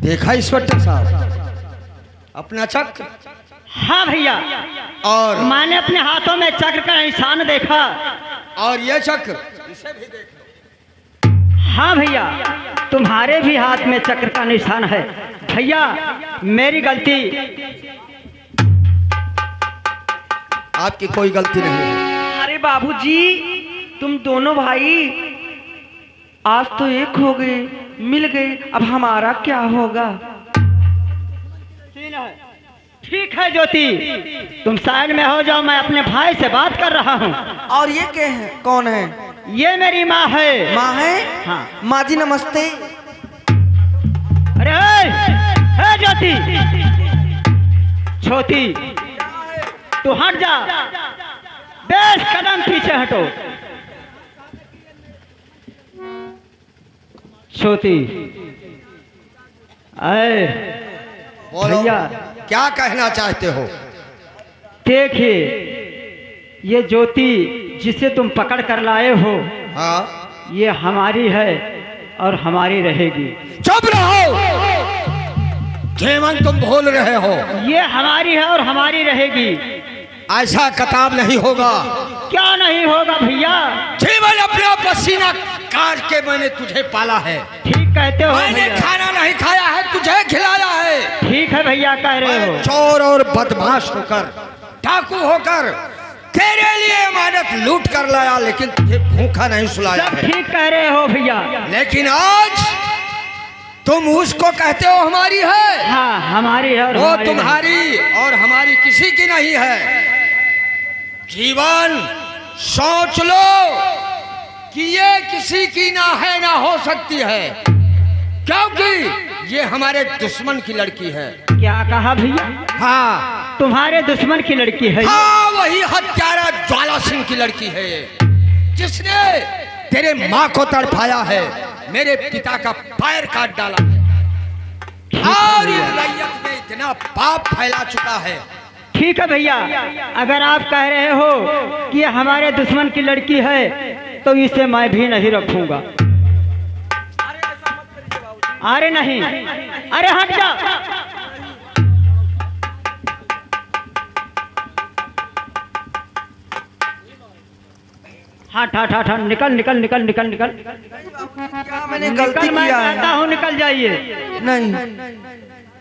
देखा इंस्पेक्टर साहब अपना चक्र? हाँ भैया, और मैंने अपने हाथों में चक्र का निशान देखा। और ये चक्र इसे भी देख लो। हाँ भैया, तुम्हारे भी हाथ में चक्र का निशान है। भैया मेरी गलती। आपकी कोई गलती नहीं है। अरे बाबूजी, तुम दोनों भाई आज तो एक हो गए, मिल गए, अब हमारा क्या होगा? ठीक है ज्योति, तुम साइड में हो जाओ, मैं अपने भाई से बात कर रहा हूँ। और ये क्या है? कौन है? ये मेरी माँ है। माँ है? हाँ। माँ जी नमस्ते। अरे हे ज्योति, छोटी तू हट जा, 10 कदम पीछे हटो। छोटी अरे बोलो भैया, क्या कहना चाहते हो? देखिए ये ज्योति जिसे तुम पकड़ कर लाए हो, हाँ, ये हमारी है और हमारी रहेगी। चुप रहो, केवल तुम बोल रहे हो। ये हमारी है और हमारी रहेगी। ऐसा कताब नहीं होगा। क्या नहीं होगा भैया? केवल अपना पसीना काट के मैंने तुझे पाला है। ठीक कहते हो मैंने भैया। खाना नहीं खाया है, तुझे खिलाया है। ठीक है भैया, कह रहे हो। मैं चोर और बदमाश होकर, डाकू होकर तेरे लिए अमानत लूट कर लाया, लेकिन तुझे भूखा नहीं सुलाया सब है। ठीक कह रहे हो भैया। लेकिन आज तुम उसको कहते हो हमारी है। हाँ हमारी है और वो हमारी तुम्हारी और हमारी किसी की नहीं है। जीवन सोच लो कि ये किसी की ना है, ना हो सकती है, क्योंकि ये हमारे दुश्मन की लड़की है। नहीं। क्या कहा भैया? हाँ, तुम्हारे दुश्मन की लड़की है? हाँ, वही हत्यारा ज्वाला सिंह की लड़की है ये, जिसने तेरे माँ को तड़पाया है, मेरे पिता का पैर काट डाला है, और इस रैयत में इतना पाप फैला चुका है। ठीक है भैया, अगर आप कह रहे हो कि ये हमारे दुश्मन की लड़की है तो इसे मैं भी नहीं रखूंगा। अरे नहीं, अरे हट जा। हट हट हट हट, निकल निकल निकल निकल निकल क्या मैंने निकल, गलती मैं किया कहता है? हूँ निकल जाइए। नहीं,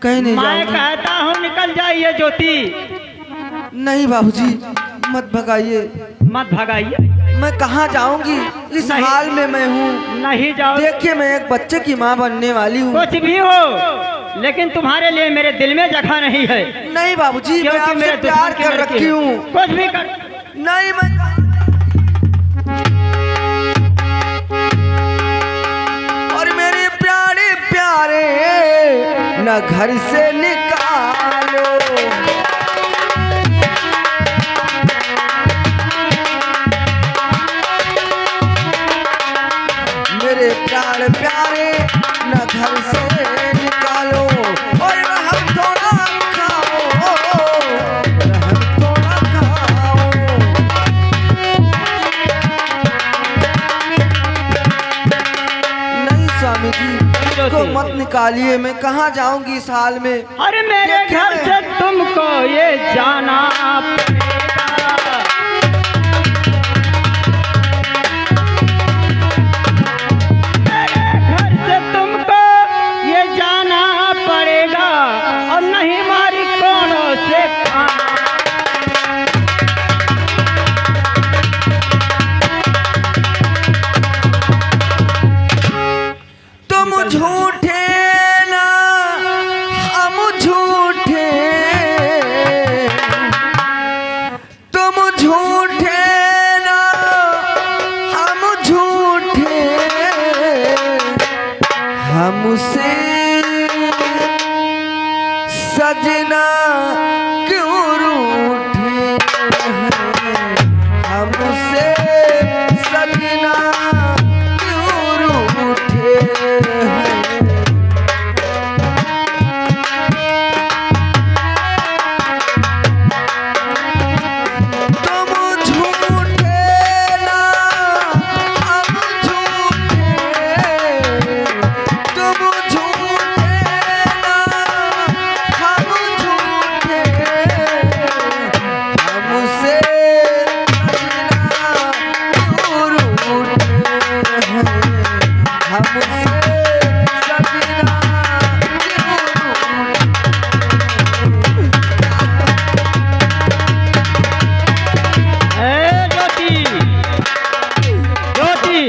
कहीं नहीं मैं जाऊंगी। कहता हूँ निकल जाइए ज्योति। नहीं बाबूजी, मत भगाइए। मत भगाइए। मैं कहाँ जाऊंगी? इस नहीं। हाल में मैं हूँ। नहीं जाओ। देखिए, मैं एक बच्चे की माँ बनने वाली हूँ। कुछ भी हो, लेकिन तुम्हारे लिए मेरे दिल में जगह नहीं है। नहीं बाबूजी, मैं क्योंकि आपसे मेरे प्यार दुश्मन की कर लड़की रखी है। हूँ। कुछ भी कर। नहीं, मैं और मेरे प्यारे प्यारे न घर से निकालो। मेरे प्यारे प्यारे न घर से निकालो, और रहम थोड़ा खाओ, रहम थोड़ा खाओ। नहीं स्वामी जी, को मत निकालिए। मैं कहाँ जाऊंगी इस हाल में? अरे मेरे देखिए घर से तुमको ये जाना पड़ेगा। मेरे घर से तुमको ये जाना पड़ेगा, और नहीं मारी कोनों से खाना। तुम झूठे ना हम झूठे, तुम झूठे ना हम झूठे, हमसे सजना क्यों रूठे हैं? हमसे सजना क्यों रूठे हैं? तुम झूठे ना हम झूठे, तुम झूठे ए ज्योति, ज्योति,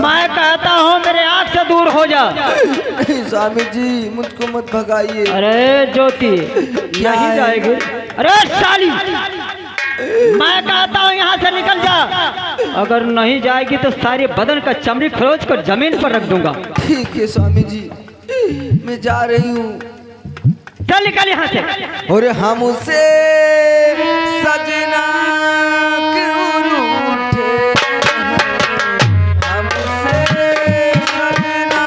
मैं कहता हूँ मेरे आँख से दूर हो जा। नहीं स्वामी जी, मुझको मत भगाइए। अरे ज्योति, नहीं जाएगी। अरे साली, मैं कहता हूँ यहाँ से निकल जा। अगर नहीं जाएगी तो सारे बदन का चमड़ी खरोच कर जमीन पर रख दूंगा। ठीक है स्वामी जी, मैं जा रही हूँ। चल निकल यहाँ से। और हमसे सजना क्यों रूठे हैं? हमसे सजना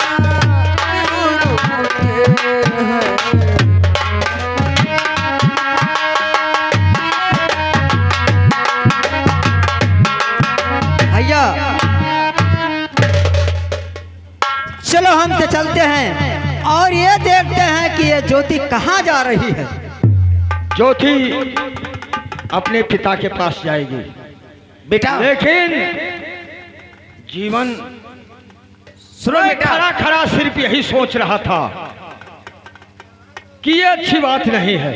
क्यों रूठे हैं? भैया चलो हम तो चलते हैं और ये देखते हैं कि ये ज्योति कहाँ जा रही है। ज्योति अपने पिता के पास जाएगी बेटा लेकिन जीवन सुनो मैं बेटा, खड़ा खड़ा सिर्फ यही सोच रहा था कि ये अच्छी बात नहीं है,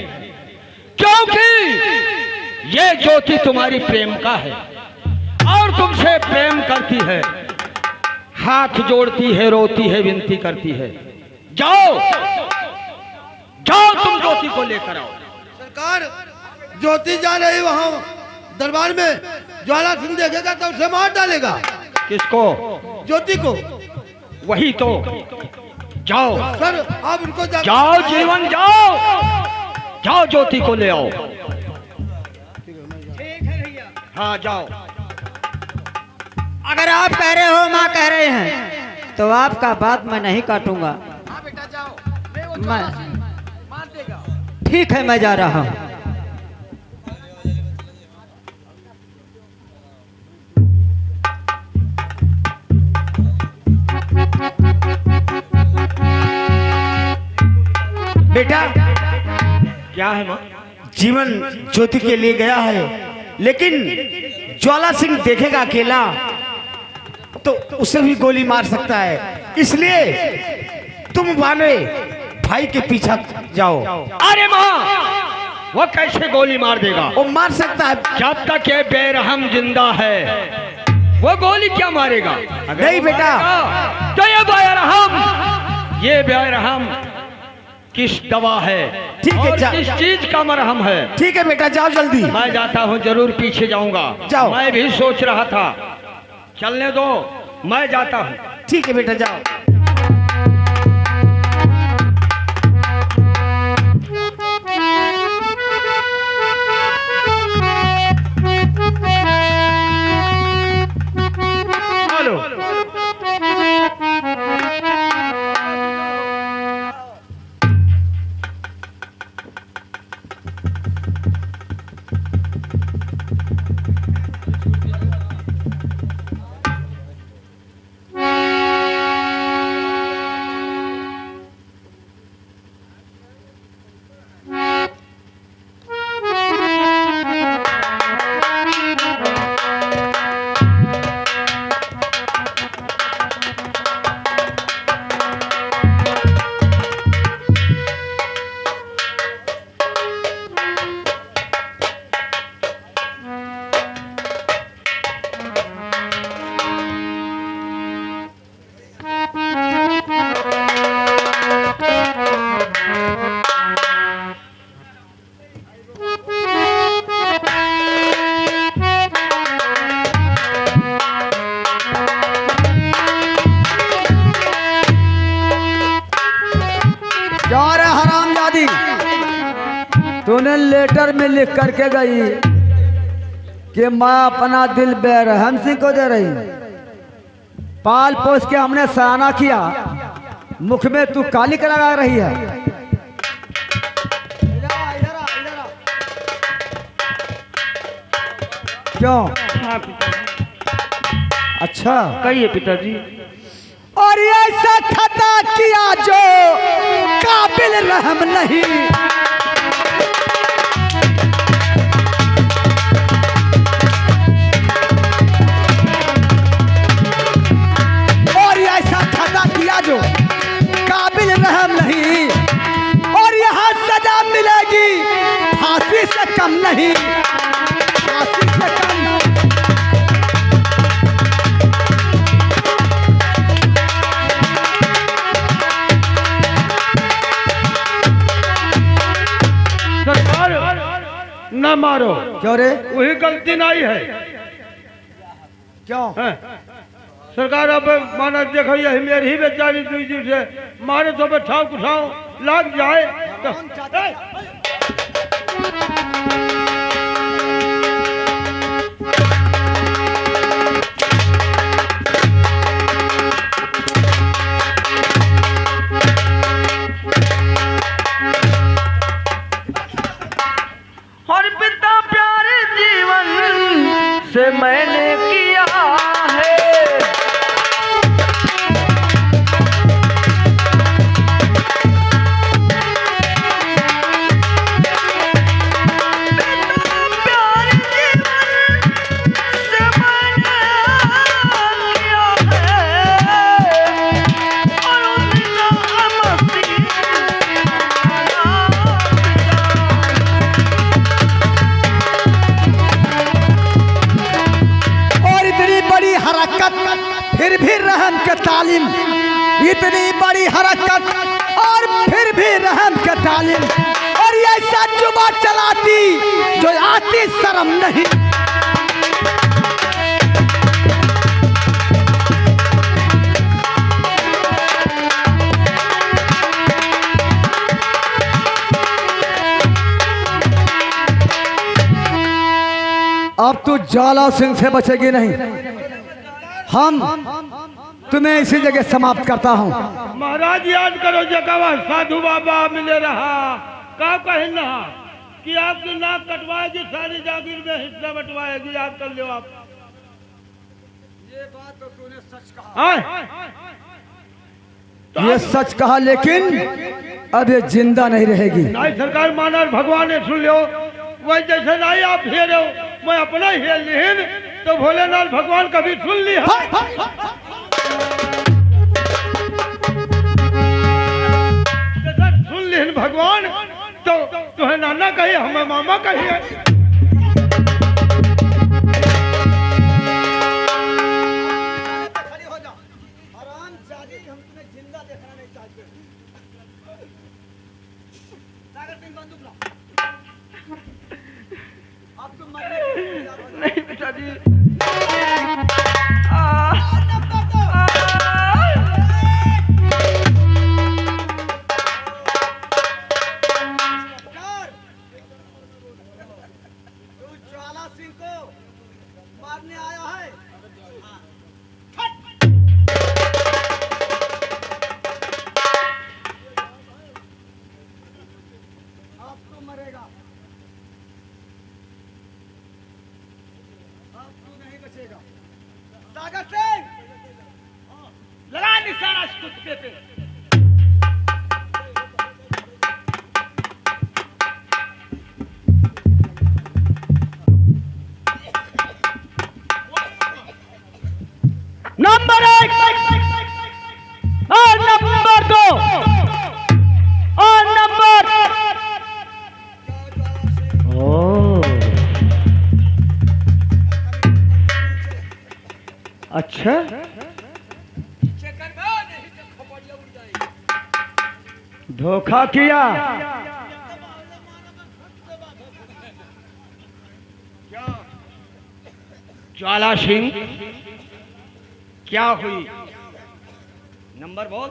क्योंकि ये ज्योति तुम्हारी प्रेम का है और तुमसे प्रेम करती है, हाथ जोड़ती है, रोती है, विनती करती है। जाओ जाओ, तुम ज्योति को लेकर आओ। सरकार, ज्योति जा रही वहाँ दरबार में, ज्वाला सिंह देखेगा तो उसे मार डालेगा। किसको? ज्योति को। वही तो। जाओ सर आप उनको जाओ जीवन, जाओ जाओ, ज्योति को ले आओ। हाँ जाओ। अगर आप कह रहे हो, माँ कह रहे हैं, तो आपका बात मैं नहीं काटूंगा। मैं ठीक है, मैं जा रहा हूँ। बेटा क्या है माँ? जीवन ज्योति के लिए गया है, लेकिन ज्वाला सिंह देखेगा अकेला तो उसे भी गोली मार सकता है, इसलिए तुम बानवे भाई के पीछा जाओ। अरे माँ, वो कैसे गोली मार देगा? वो मार सकता है। जब तक ये बेरहम जिंदा है वो गोली क्या मारेगा? अगर नहीं वो बेटा। मारेगा, तो ये बेरहम किस दवा है? ठीक है, और किस चीज का मरहम है? ठीक है बेटा, जाओ जल्दी। मैं जाता हूँ, जरूर पीछे जाऊंगा। जाओ। मैं भी सोच रहा था, चलने दो, मैं जाता हूँ। ठीक है बेटा, जाओ। हेलो। तूने लेटर में लिख करके गई कि मैं अपना दिल बेरहम सिंह को दे रही हूं। पाल पोस के हमने सराहना किया, मुख में तू काली कलर रही है। क्यों? अच्छा, कहिए पिताजी। और ऐसा खता किया जो काबिल रहम नहीं, और ऐसा कम नहीं, फांसी से कम। सरकार न मारो, क्यों रे? वही गलती नहीं है। क्यों? हैं? सरकार अब माना देखो यही मेरी ही बेचारी दूजी से मारे तो बैठाओ कुठाओ लग जाए तो और पिता प्यारे जीवन से मैंने किया है, फिर भी रहम के तालीम, इतनी बड़ी हरकत और फिर भी रहम के तालीम, और ये ऐसा जुबा चलाती जो आती शर्म नहीं। अब तू ज्वाला सिंह से बचेगी नहीं, हम तुम्हें इसी जगह समाप्त करता हूँ। महाराज याद करो जगह साधु बाबा मिले रहा का कहना कि आपकी नाक कटवाएगी, सारी जागीर में हिस्सा बंटवाएगी, याद कर लो आप। ये बात तो तूने सच कहा। ये सच कहा, लेकिन अब ये जिंदा नहीं रहेगी। नहीं सरकार माना भगवान ने सुन लो, वही जैसे नहीं आप हेरे हो मैं अपना हेल लिहिन तो भोलेनाथ भगवान कभी सुन लिया। सुन लिहिन भगवान तो तुम्हें नाना कहिए हमें मामा कहिए। खड़ी हो जाओ, आराम जागी, हम तुम्हें जिंदा देखना नहीं चाहते। सागर सिंह बंदूक लाओ। अब तुम मरने नहीं पिताजी। तू ज्वाला सिंह को मारने आया है। अब तू मरेगा, अब तू नहीं बचेगा। सागर सिंह लगा निशाना इस कुत्ते पे। नंबर 1 और नंबर 2 और नंबर अच्छा धोखा किया। ज्वाला सिंह क्या हुई? नंबर बोल।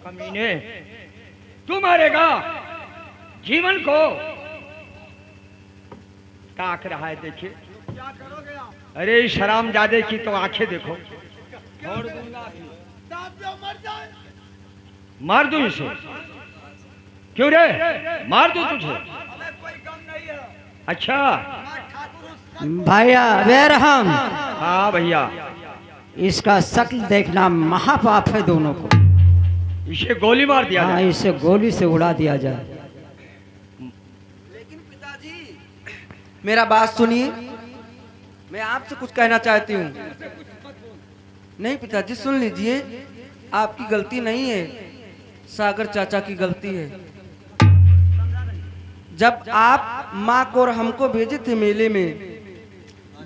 कमीने तू मारेगा जीवन को। ताक रहा है, देखिए क्या करोगे आप? अरे इस हरामजादे की तो आंखें देखो। छोड़ दूंगा अभी। मर जाए। मार दूं इसे? क्यों रे मार दूं तुझे? हमें कोई गम नहीं है। अच्छा भैया बेरहम, हाँ भैया, इसका शक्ल देखना महापाप है दोनों को। इसे गोली मार दिया हाँ, जाए। इसे गोली से उड़ा दिया जाए। लेकिन पिताजी मेरा बात सुनिए, मैं आपसे कुछ कहना चाहती हूँ। नहीं पिताजी सुन लीजिए, आपकी गलती नहीं है, सागर चाचा की गलती है। जब आप माँ को और हमको भेजे थे मेले में,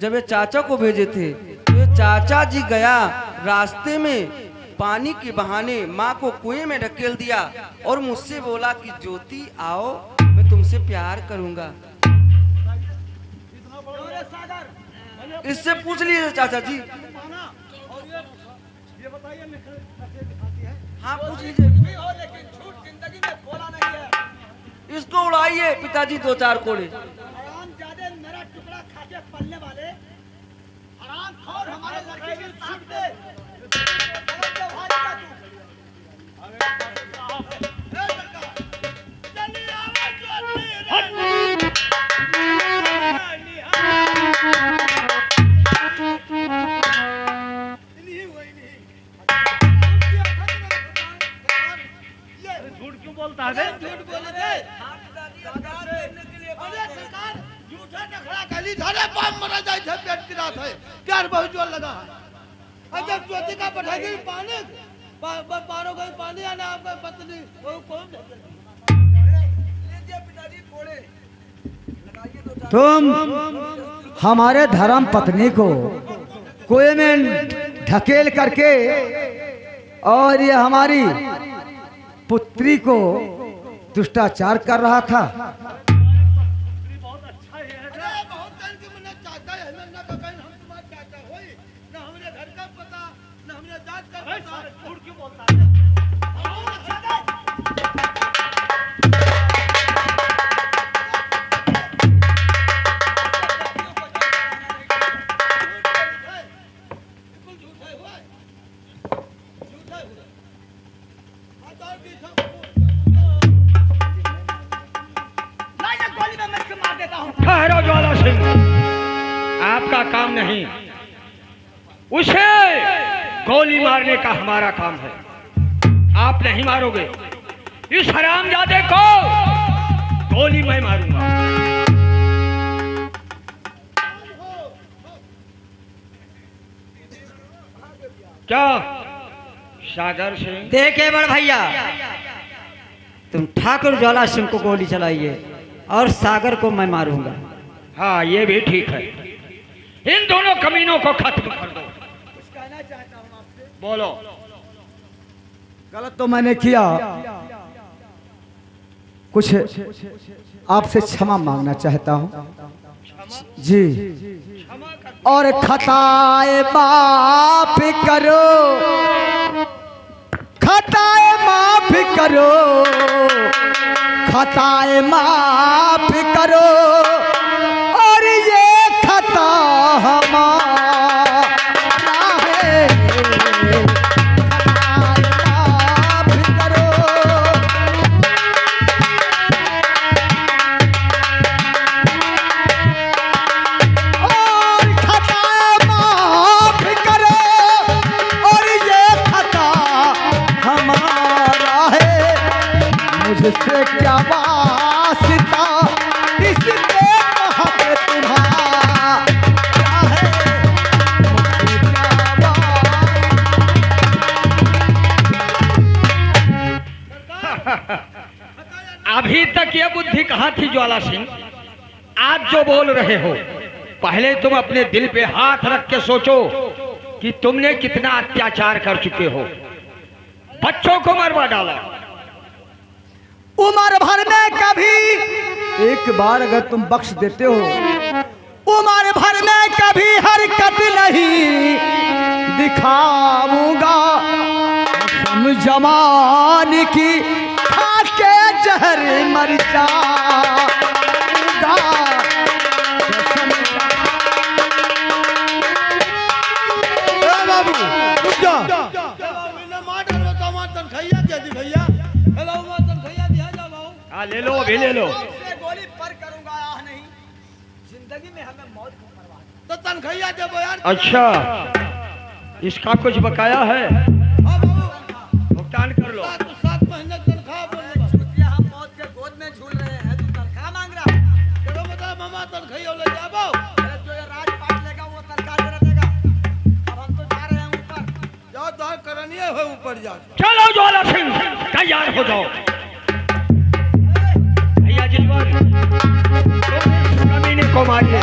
जब ये चाचा को भेजे थे तो ये चाचा जी गया रास्ते में पानी के बहाने माँ को कुएं में ढकेल दिया और मुझसे बोला कि ज्योति आओ, मैं तुमसे प्यार करूंगा। इससे पूछ लीजिए चाचा जी। हाँ पूछ लीजिए। इसको उड़ाइए पिताजी 2-4 कोड़े। झूठ क्यों बोलता है? झूठ बोले थे। झूठा नखरा खाली धारे पाम मरा जाए थे, पेट की रात है, प्यार बहुत जोर लगा है। और जब ज्योति का बैठेगी पानी, पारो गई पानी आना आपका पत्नी, वो कौन? तुम हमारे धर्म पत्नी को कुएं में ढकेल करके और ये हमारी पुत्री को दुष्टाचार कर रहा था। बहुत अच्छा है। अरे बहुत दिन की मैंने चाहता है, मैं ना कहीं हम तुम्हारे चाहता होई, ना हमने घर का पता, ना हमने जात का पता। झूठ क्यों बोलता है? ठहरो ज्वाला सिंह, आपका काम नहीं, उसे गोली मारने का हमारा काम है। आप नहीं मारोगे, इस हरामजादे को गोली मैं मारूंगा। क्या सागर सिंह? देखे बड़ भैया, तुम ठाकुर ज्वाला सिंह को गोली चलाइए और सागर को मैं मारूंगा। हाँ ये भी ठीक है, इन दोनों कमीनों को खत्म कर दो। बोलो। गलत तो मैंने किया, कुछ आपसे क्षमा मांगना चाहता हूँ जी। और खताए माफ करो, खताए माफ करो, खताए माफ करो, और ये खता हमारा है। खताए माफ करो, और खताए माफ करो, और ये खता हमारा है। मुझसे क्या वास्ता, इससे कहाँ पे तुम्हारा है। मुझसे क्या अभी तक ये बुद्धि कहाँ थी ज्वाला सिंह? आज जो बोल रहे हो, पहले तुम अपने दिल पे हाथ रख के सोचो कि तुमने कितना अत्याचार कर चुके हो, बच्चों को मरवा डाला। उम्र भर में कभी एक बार अगर तुम बख्श देते हो, उम्र भर में कभी हरकत नहीं दिखाऊंगा। हम जमान की खा के जहर मर जाऊंगा। ए बाबू रुक जा। मैंने मार डालो तो मार तनखैया दे दी भैया। ए बाबू मार तनखैया दिया जा बाबू। हाँ ले लो, अभी ले लो। से गोली पर करूंगा, आह नहीं, जिंदगी में हमें मौत को मरवा तो तनखैया दे बो यार। अच्छा, इसका कुछ बकाया है? हाँ बाबू, भुगतान कर लो। 7 महीने तनख्वाह बोलने बस। हम मौत के गोद में झूल रहे हैं, तू तनख्वाह मांग रहा है। चलो बता मामा तनखैया ले जा बाबू। जो ये राजपाट लेगा वो तनख्वाह दे देगा। अब हम तो जा रहे हैं ऊपर। जाओ दाल करनिए हो, ऊपर जाओ। चलो ज्वाला सिंह, तैयार हो जाओ। भैया जीवन तुम इस कमीने को मारिए।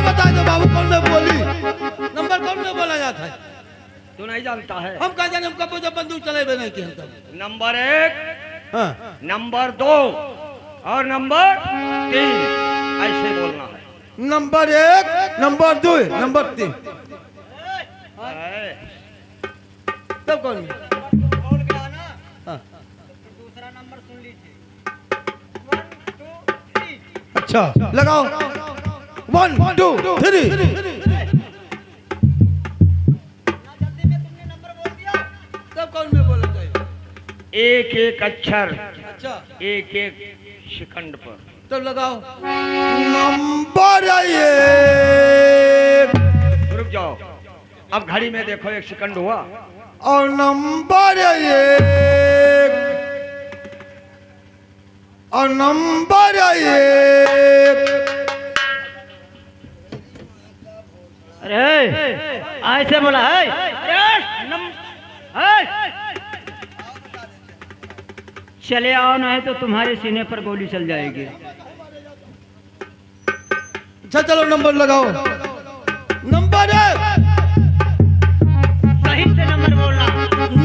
बता दो बाबू, कौन में बोली नंबर कौन में बोला जाता है? तू नहीं जानता है? हम कहा जाने, हम कब जब बंदूक चले नहीं किए हम तब। नंबर 1, हाँ। नंबर 2 और नंबर 3 ऐसे बोलना है। नंबर 1, नंबर 2, नंबर 3 तब कौन में? हाँ। अच्छा लगाओ 1 2 3। तब कौन में बोला जाए? एक एक अक्षर, अच्छा एक एक सेकंड पर। तब लगाओ नंबर 1 रुक जाओ, अब घड़ी में देखो 1 सेकंड हुआ। और नंबर 1 और नंबर 1। अरे ऐसे बोला है? चले आओ, नहीं तो तुम्हारे सीने पर गोली चल जाएगी। अच्छा चलो नंबर लगाओ। नंबर 1, सही से नंबर बोलना।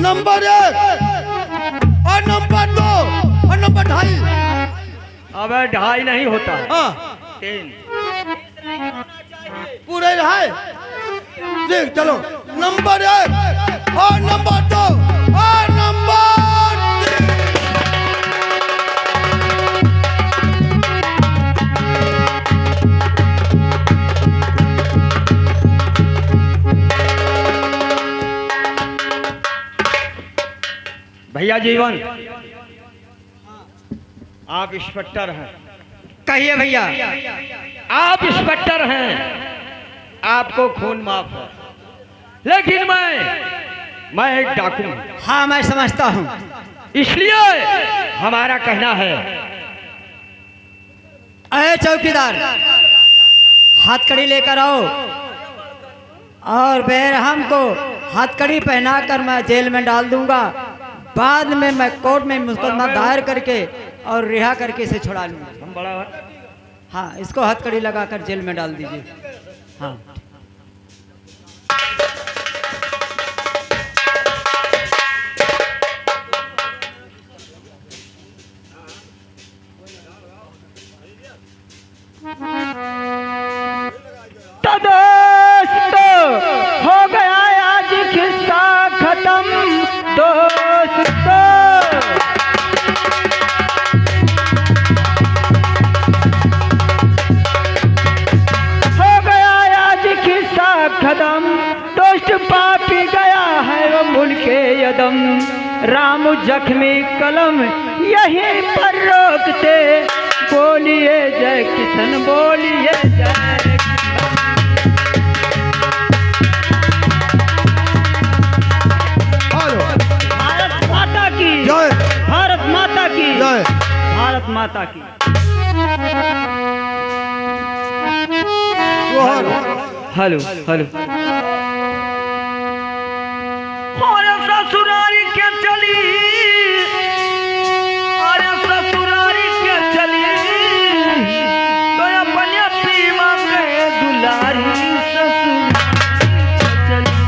नंबर 1 और नंबर 2 और नंबर 2.5। अब 2.5 नहीं होता है। हाँ 3। पूरे रहा देख चलो। नंबर 1 और नंबर 2 और नंबर 3। भैया जीवन आप इंस्पेक्टर हैं। कहिए भैया। आप इंस्पेक्टर हैं, आपको खून माफ है, लेकिन मैं एक डाकू हूं। हाँ मैं समझता हूँ। इसलिए हमारा कहना है, अरे चौकीदार, हथकड़ी लेकर आओ और बेरहम को हथकड़ी पहनाकर मैं जेल में डाल दूंगा। बाद में मैं कोर्ट में मुकदमा दायर करके और रिहा करके इसे छुड़ा लूंगा। हम बड़ा हाँ, इसको हथकड़ी लगाकर जेल में डाल दीजिए। हाँ तो दोस्तों हो गया आज किस्सा खत्म। दोस्तों हो गया आज किस्सा खत्म। दोस्त पापी गया है वो मुल्के यदम। राम जख्मी कलम यहीं पर रोकते। बोलिए जय किशन, बोलिए जय भारत माता की जय। भारत माता की जय। भारत माता की। Hello hello. अरे ससुरारी के चली, अरे ससुरारी के चली, तो अपने पीमा के दुलारी ससुर चली।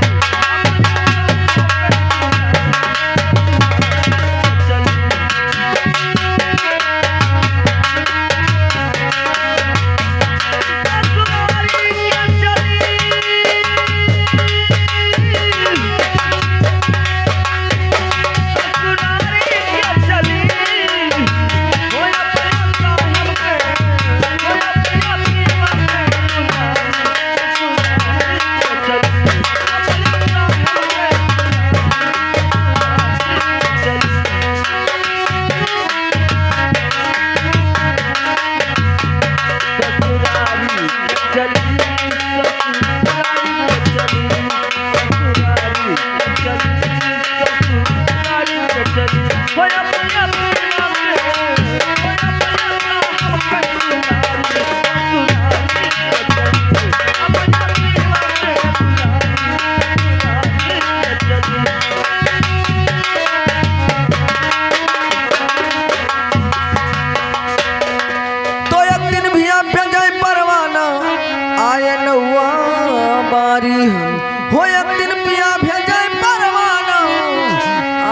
बारी हम हो एक दिन पिया भेजे परवाना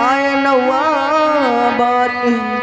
आए नौआ बारी हम